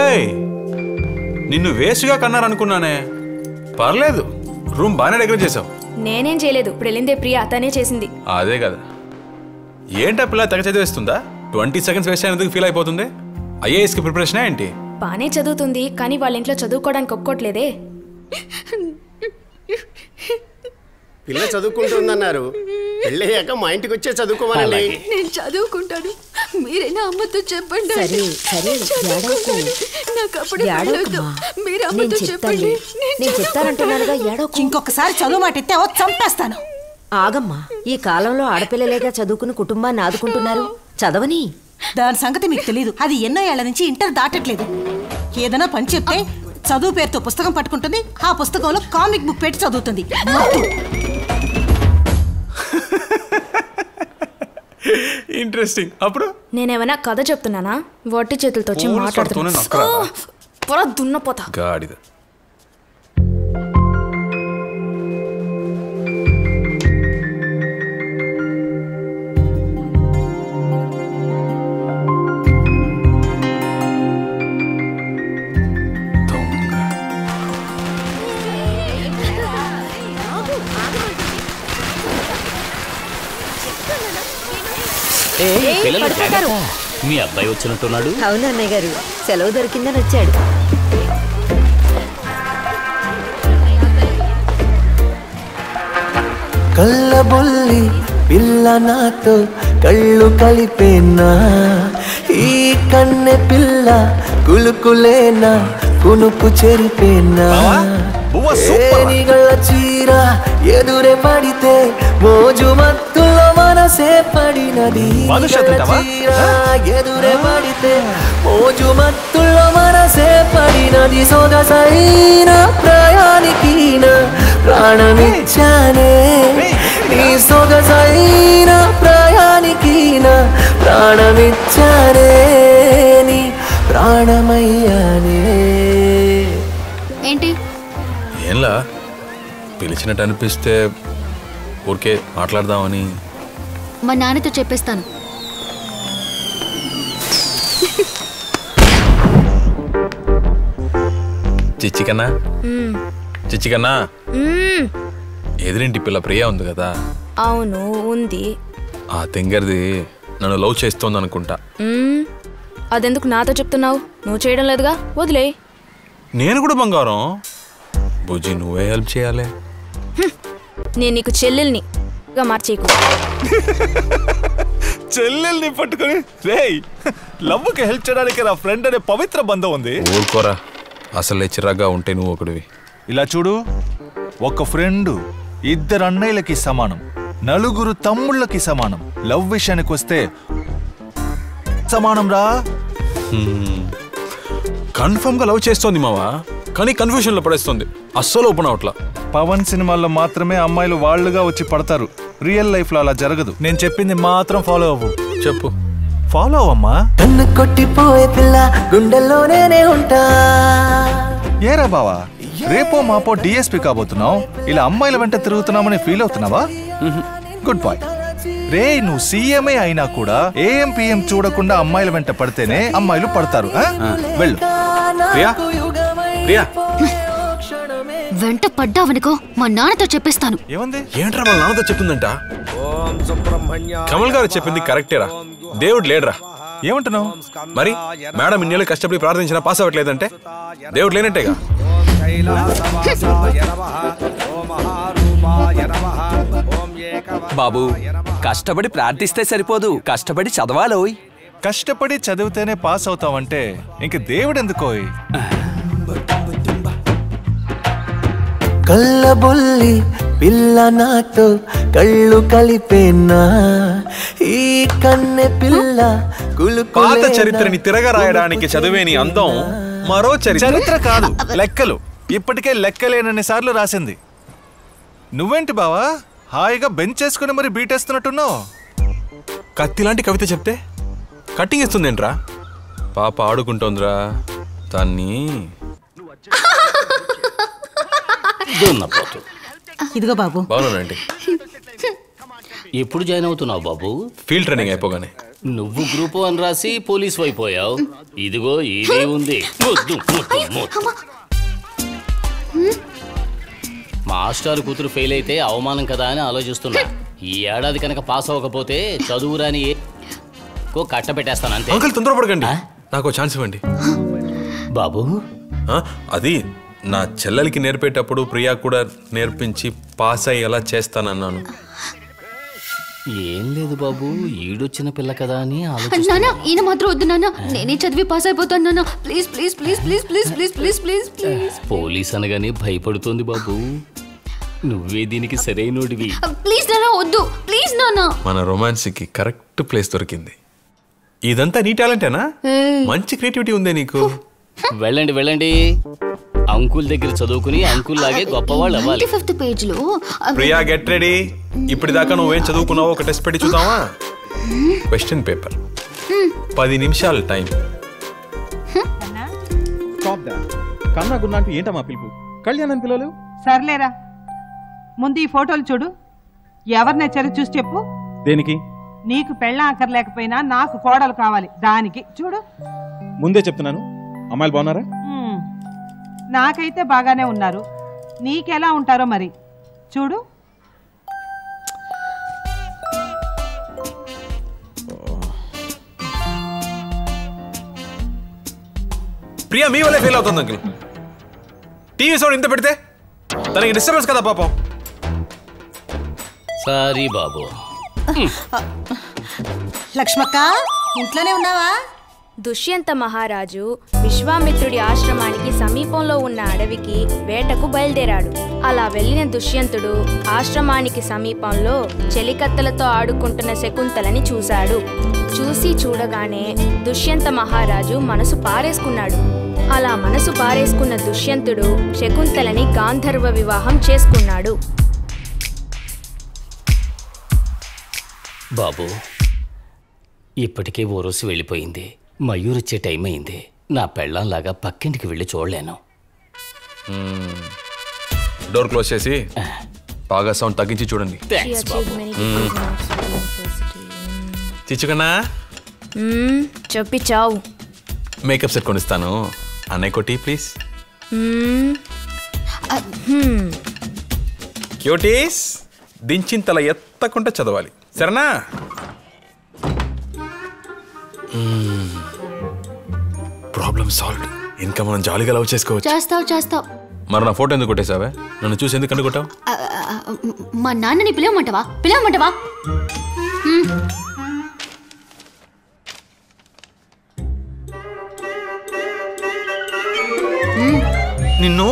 ఏయ్, నిన్ను వేస్ట్గా కన్నారనుకున్నానే. పర్లేదు, రూమ్ బాగానే డెకరేట్ చేసావు. నేనేం చేయలేదు, ఇప్పుడు వెళ్ళిందే ప్రియా, తనే చేసింది. అదే కదా. ఏంటా పిల్ల తెగ చదివేస్తుందా? 20 seconds వేస్ట్ అయినందుకు ఫీల్ అయిపోతుంది. ఐఏఎస్కి ప్రిపరేషనా ఏంటి? బానే చదువుతుంది, కానీ వాళ్ళ ఇంట్లో చదువుకోవడానికి ఒప్పుకోవట్లేదే. పిల్ల చదువుకుంటుందన్నారు, పెళ్ళయ్యాక మా ఇంటికి వచ్చే చదువుకోవాలండి. నేను చదువుకుంటాను, మీరైనా అమ్మతో చెప్పండి. సరే సరే, నాకు అప్పుడు మీరు అమ్మతో చెప్పండి. నేను చెప్తానంటున్నానుగా, ఏడోకు. ఇంకొకసారి చదువు మాట ఎత్తావో చంపేస్తాను. ఆగమ్మా, ఈ కాలంలో ఆడపిల్లలేగా చదువుకుని కుటుంబాన్ని ఆదుకుంటున్నారు. చదవని. దాని సంగతి మీకు తెలీదు. అది ఎన్నో ఏళ్ల నుంచి ఇంటర్ దాటట్లేదు. ఏదైనా పని చెప్తే చదువు పేరుతో పుస్తకం పట్టుకుంటుంది, ఆ పుస్తకంలో కామిక్ బుక్ పెట్టి చదువుతుంది. ఇంట్రెస్టింగ్. అప్పుడు నేనేమైనా కథ చెప్తున్నానా? వట్టి చేతులతో వచ్చి మాట్లాడుతున్నా. దున్నపోతా గాడిద. మీ అబ్బాయి వచ్చినట్టున్నాడు. అవును అన్నయ్య గారు, సెలవు దొరికిందని వచ్చాడు. కళ్ళబొల్లి పిల్ల నాతో కళ్ళు కలిపేనా, ఈ కన్నె పిల్ల కులుకులేనా కునుకు చెరిపేనా, ఏనిగళ్ళ చీర ఎదురే పడితే మోజు మత్తులో మనసే పడినది. చీర ఎదురే పడితే మోజు మత్తులో మనసే పడినది. సొగసైన ప్రయాణికిన ప్రాణమిచ్చానే, నీ సొగసైన ప్రయాణికిన ప్రాణమిచ్చానే, నీ ప్రాణమయ్యానే. ఏంటి ఏంలా పిలిచినట్టు అనిపిస్తే ఊరికే మాట్లాడదామని. మా నాన్నతో చెప్పేస్తాను. చిచ్చికన్నా చిచ్చికన్నా, ఎదురింటి పిల్ల ప్రియా ఉంది కదా? అవును ఉంది. ఆ తెంగర్ది నన్ను లవ్ చేస్తోంది అనుకుంటా. అదెందుకు నాతో చెప్తున్నావు? నువ్వు చేయడం లేదుగా, వదిలే. నేను కూడా బంగారం. బుజ్జి నువ్వే హెల్ప్ చేయాలి. నేను నీకు చెల్లెల్ని మార్చేకు. చెల్లెల్ని పట్టుకుని రేయ్, లవ్కి హెల్ప్ చేయడానికి నా ఫ్రెండ్ అనే పవిత్ర బంధం ఉంది. ఊరుకోరా, అసలే చిరాగ్గా ఉంటే నువ్వు ఒకటివి. ఇలా చూడు, ఒక ఫ్రెండ్ 2 అన్నయ్యలకి సమానం, 4 తమ్ముళ్ళకి సమానం. లవ్ విషయానికి వస్తే సమానం రా. కన్ఫర్మ్ గా లవ్ చేస్తోంది మావా, కానీ కన్ఫ్యూజన్ లో పడేస్తుంది. అస్సలు ఓపెన్ అవట్లా. పవన్ సినిమాల్లో మాత్రమే అమ్మాయిలు వాళ్ళుగా వచ్చి పడతారు, రియల్ లైఫ్ లో అలా జరగదు. నేను చెప్పింది మాత్రం ఫాలో అవ్వు. చెప్పు. ఫాలో అవ్వమ్మా. కన్ను కొట్టిపోయే పిల్ల గుండెల్లోనే ఉంటా. ఏరా బావా, రేపో మాపో డిఎస్పీ కాబోతున్నావు, ఇలా అమ్మాయిల వెంట తిరుగుతున్నామని ఫీల్ అవుతున్నావా? Good boy. రే, నువ్వు సీఎంఏ అయినా కూడా ఏఎం పిఎం చూడకుండా అమ్మాయిల వెంట పడితేనే అమ్మాయిలు పడతారు. వెళ్ళు. వెంట పడ్డావనుకో, మా నాన్నతో చెప్పేస్తాను. ఏముంది? ఏంట్రా వాళ్ళ నాన్నతో చెప్తుందంట? కమల్ గారు చెప్పింది కరెక్టేరా, దేవుడు లేడరా. ఏమంటున్నావు? మరి మేడం ఇన్నేళ్ళు కష్టపడి ప్రార్థించినా పాస్ అవ్వట్లేదంటే దేవుడు లేనట్టేగా. బాబు, కష్టపడి ప్రార్థిస్తే సరిపోదు, కష్టపడి చదవాలోయ్. కష్టపడి చదివితేనే పాస్ అవుతావంటే ఇంక దేవుడు ఎందుకోయ్? కళ్ళబొల్లి పిల్ల నాతో కళ్ళు కలిపేనా, ఈ కన్నె పిల్ల పాత చరిత్రని తిరగ రాయడానికి చదివేని అందం మరో చరిత్ర కాదు, లెక్కలు. ఇప్పటికే లెక్కలేనన్ని సార్లు రాసింది. నువ్వేంటి బావా, హాయిగా బెంచ్ చేసుకుని మరి బీటేస్తున్నట్టున్నావు? కత్తిలాంటి కవిత చెప్తే కట్టింగ్ ఇస్తుందేంట్రా? పాప ఆడుకుంటోందిరా దాన్ని. ఇదిగో బాబు. బాగున్నానండి. ఎప్పుడు జాయిన్ అవుతున్నావు బాబు? ఫీల్డ్ ట్రైనింగ్ అయిపోగానే. నువ్వు గ్రూప్ 1 రాసి పోలీస్ అయిపోయావు. ఇదిగో ఇదే ఉంది. మాస్టర్ కూతురు ఫెయిల్ అయితే అవమానం కదా అని ఆలోచిస్తున్నా. ఈ ఏడాది కనుక పాస్ అవ్వకపోతే చదువురాని కట్ట పెట్టేస్తాను అంతే. అంకుల్ తొందరపడకండి, నాకు ఛాన్స్ ఇవ్వండి. బాబు అది నా చెల్లెలికి నేర్పేటప్పుడు ప్రియా కూడా నేర్పించి పాస్ అయ్యి ఎలా చేస్తానన్నాను. ఏం లేదు బాబు, ఈడొచ్చిన పిల్ల కదా అని నాన్న ఈయన మాత్రం వద్దు నాన్న, నేనే చదివి పాస్ అయిపోతాను నాన్న. Please please please please please please please please please. Police అనగానే భయపడుతోంది బాబు, నువ్వే దీనికి సరైనోడివి. ప్లీజ్ నాన్న వద్దు, ప్లీజ్ నాన్న. మన రొమాన్స్కి కరెక్ట్ ప్లేస్ దొరికింది. ఇదంతా నీ టాలెంటేనా? మంచి క్రియేటివిటీ ఉందే నీకు. వెళ్ళండి వెళ్ళండి, అంకుల్ దగ్గర చదువుకుని అంకుల్ లాగే గొప్పవాళ్ళు అవ్వాలి. 95th పేజ్ లో ప్రియా గెట్ రెడీ. ఇప్పటిదాకా నువ్వేం చదువుకున్నావో ఒక టెస్ట్ పెట్టి చూద్దామా? క్వశ్చన్ పేపర్, 10 నిమిషాలు టైం. కన్నా గున్నా అంటూ ఏంటమ్మా పిలుపు? కళ్యాణ్ పిల్లలు సర్లేరా, ముందు ఈ ఫోటోలు చూడు. ఎవరు నచ్చారో చూసి చెప్పు. దేనికి? నీకు పెళ్ళ ఆఖరలేకపోయినా నాకు కోడలు కావాలి, దానికి చూడు. ముందే చెప్తున్నాను, అమ్మాయిలు బాగున్నారా? నాకైతే బాగానే ఉన్నారు, నీకెలా ఉంటారో మరి చూడు. ప్రియా మీ వల్లే ఫెయిల్ అవుతుంది అంకుల్. టీవీ సౌండ్ ఇంత పెడితే తనకి డిస్టర్బెన్స్ కదా పాపం. సారీ బాబు. లక్ష్మక్క ఇంట్లోనే ఉన్నావా? దుష్యంత మహారాజు విశ్వామిత్రుడి ఆశ్రమానికి సమీపంలో ఉన్న అడవికి వేటకు బయలుదేరాడు. అలా వెళ్ళిన దుష్యంతుడు ఆశ్రమానికి సమీపంలో చెలికత్తెలతో ఆడుకుంటున్న శకుంతలని చూశాడు. చూడగానే దుష్యంత మహారాజు మనసు పారేసుకున్నాడు. అలా మనసు పారేసుకున్న దుష్యంతుడు శకుంతలని గాంధర్వ వివాహం చేసుకున్నాడు. బాబు ఇప్పటికే ఓ రోజు వెళ్ళిపోయింది, మయూర్ వచ్చే టైం అయింది. నా పెళ్ళంలాగా పక్కింటికి వెళ్ళి చూడలేను. డోర్ క్లోజ్ చేసి బాగా సౌండ్ తగ్గించి చూడండి. చిచ్చుకన్నా చెప్పి చావు. మేకప్ సెట్ కొనిస్తాను, అన్నయ్య కొట్టి ప్లీజ్. క్యూటీస్ దించిన తల ఎత్తకుండా చదవాలి, సరేనా? Problem solved. ఇంకా మనం జాలీగా లవ్ చేసుకోవచ్చు. చేస్తావు. మరి నా ఫోటో ఎందుకు కొట్టేసావే? నన్ను చూసి ఎందుకు అనుకుంటావు? మా నాన్నని పిలవమంటావా? నిన్ను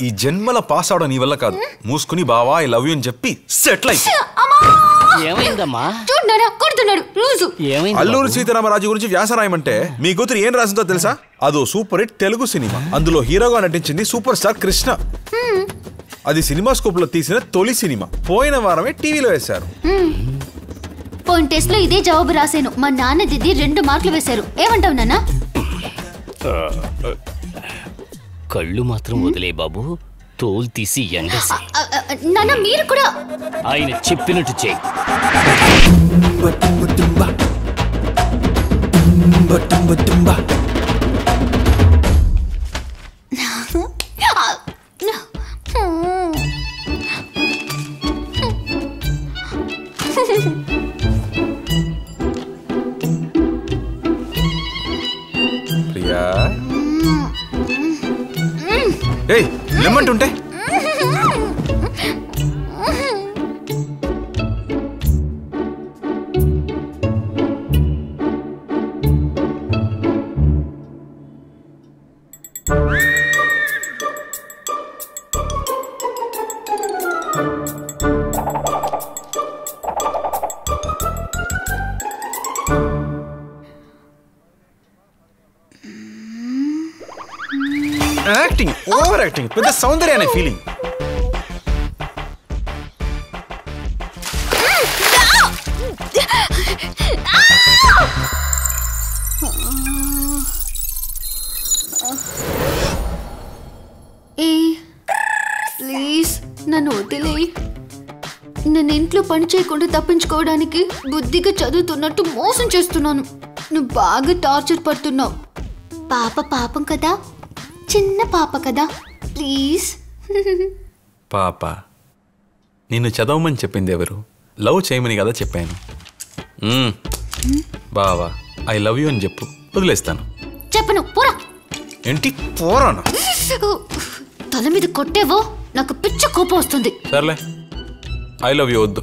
ఈ జన్మల పాస్ అవడం నీ వల్ల కాదు. మూసుకుని బావా ఐ లవ్ యూ అని చెప్పి సెటిల్ అయితే. ఏమైందమ్మా? అల్లూరి సీతారామరాజు గురించి వ్యాస రాయమంటే మీ కూతురు ఏం రాసిందో తెలుసా? అదో సూపర్ హిట్ తెలుగు సినిమా. అందులో హీరోగా నటించింది సూపర్ స్టార్ కృష్ణ. అది సినిమా స్కోప్ లో తీసిన తొలి సినిమా. పోయిన వారమే టీవీలో వేశారు. పోయిన టెస్ట్ లో ఇదే జవాబు రాశాను. మా నాన్న దిద్ది 2 మార్కులు వేశారు. ఏమంటావు నాన్న? కళ్ళు మాత్రం వదిలే బాబు, తోలు తీసి ఎండసి. నాన్న మీరు కూడా ఆయన చెప్పినట్టు చేయి. ప్రియా ఏయ్ లెమ్మంటుంటే యాక్టింగ్, ఓవర్ యాక్టింగ్, పెద్ద సౌందర్య అనే ఫీలింగ్. ప్లీజ్ నన్ను వదిలే. నేను ఇంట్లో పని చేయకుండా తప్పించుకోవడానికి బుద్ధిగా చదువుతున్నట్టు మోసం చేస్తున్నాను. నువ్వు బాగా టార్చర్ పడుతున్నావు. పాపం కదా, చిన్న పాప కదా, ప్లీజ్. పాప, నిన్ను చదవమని చెప్పింది ఎవరు? లవ్ చేయమని కదా చెప్పాను. బావా ఐ లవ్ యూ అని చెప్పు, వదిలేస్తాను. చెప్పను, పోరా. ఏంటి పోరాను? తల మీద కొట్టేవో నాకు పిచ్చ కోపం వస్తుంది. సర్లే, ఐ లవ్ యూ వద్దు,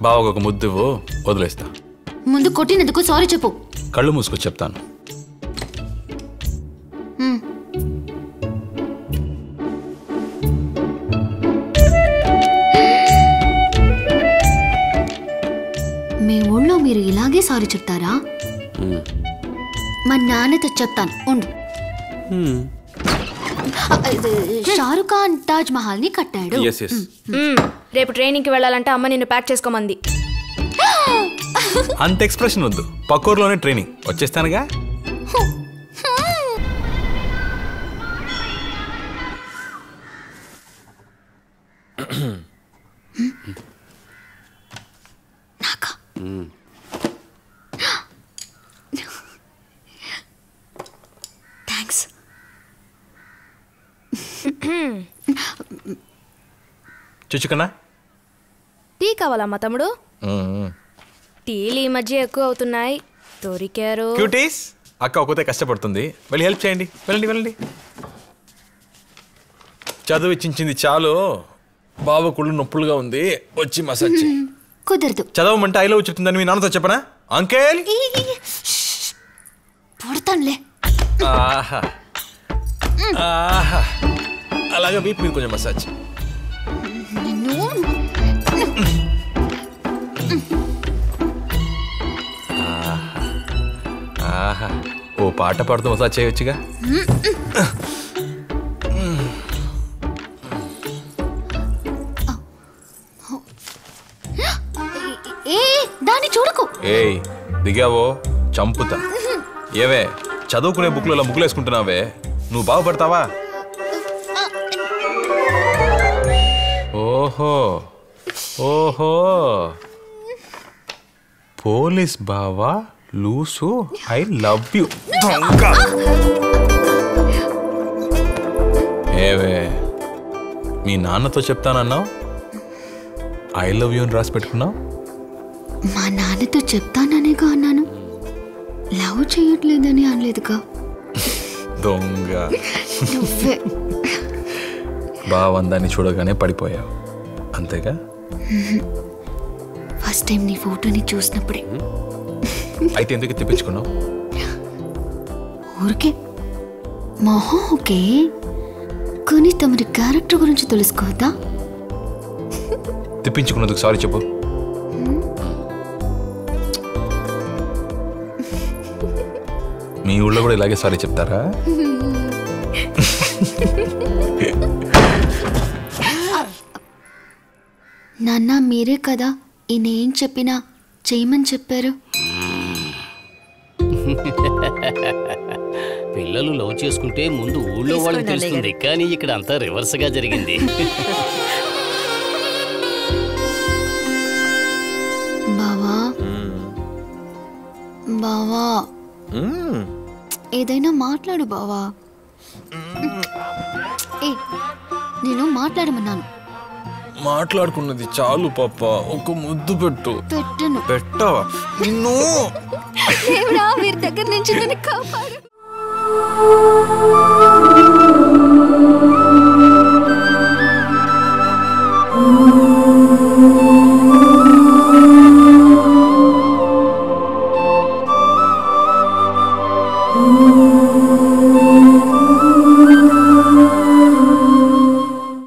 బావకు ఒక ముద్దు ఇవ్వు, వదిలేస్తా. ముందు కొట్టినందుకు సారీ చెప్పు. కళ్ళు మూసుకొని చెప్తాను. మీ ఊళ్ళో మీరు ఇలాగే సారీ చెప్తారా? మా నాన్నతో చెప్తాను, ఉండు. షారుఖ్ ఖాన్ తాజ్ మహల్ ని కట్టాడు. రేపు ట్రైనింగ్ కి వెళ్ళాలంటే అమ్మ నిన్ను ప్యాక్ చేసుకోమంది. అంత ఎక్స్ప్రెషన్ వద్దు, పక్కూరులోనే ట్రైనింగ్, వచ్చేస్తానుగా. థ్యాంక్స్. చూచుకన్నా టీ కావాలమ్మా తమ్ముడు? టీలు ఈ మధ్య ఎక్కువ అవుతున్నాయి, దొరికారు. క్యూటీస్, అక్క ఒక్కతే కష్టపడుతుంది, వెళ్ళి హెల్ప్ చేయండి. వెళ్ళండి. చదువు ఇచ్చింది చాలు, బాబు కుళ్ళు నొప్పులుగా ఉంది, వచ్చి మసాజ్ కుదరదు. చదవమంటే ఐ లవ్ చెప్తుందని మీ నాన్నతో చెప్పనా? అంకేల్ పడతానులే. ఆహా, అలాగే వీపు మీద కొంచెం మసాజ్. ఆహా, ఓ పాట పాడుతూ మసాజ్ చేయొచ్చుగా. దాన్ని చూడకు. ఏయ్, దిగావో చంపుతా. ఏవే చదువుకునే బుక్లలో ముగ్గులు వేసుకుంటున్నావే, నువ్వు బాగుపడతావా? ఓహో, పోలీస్ బావా లూసు, ఐ లవ్ యూ. ఏవే మీ నాన్నతో చెప్తానన్నావు, ఐ లవ్ యూ అని రాసి పెట్టుకున్నావు. మా నాన్నతో చెప్తాననేగా అన్నాను, లవ్ చేయట్లేదని అనలేదుగా. దొంగ. బావందాన్ని చూడగానే పడిపోయావు, అంతేగా? ఫస్ట్ టైం నీ ఫోటోని చూసినప్పుడే. అయితే ఎందుకు తెప్పించుకున్నావు? ఊరికే మొహం ఓకే, కానీ తమరి క్యారెక్టర్ గురించి తెలుసుకోవద్దా? తెప్పించుకున్నందుకు సారీ చెప్పు. మీ ఊళ్ళో కూడా ఇలాగే సారీ చెప్తారా? నాన్న మీరే కదా ఈయన ఏం చెప్పినా చేయమని చెప్పారు. పిల్లలు లవ్ చేసుకుంటే ముందు ఊళ్ళో వాళ్ళకి తెలుస్తుంది, కానీ ఇక్కడ అంతా రివర్స్ గా జరిగింది. బావా ఏదైనా మాట్లాడు బావా. నేను మాట్లాడమన్నాను. మాట్లాడుకున్నది చాలు పాప, ఒక ముద్దు పెట్టు. పెట్టను. పెట్టవా? నిన్ను వీరి దగ్గర నుంచి నన్ను కాపాడు. Ooh.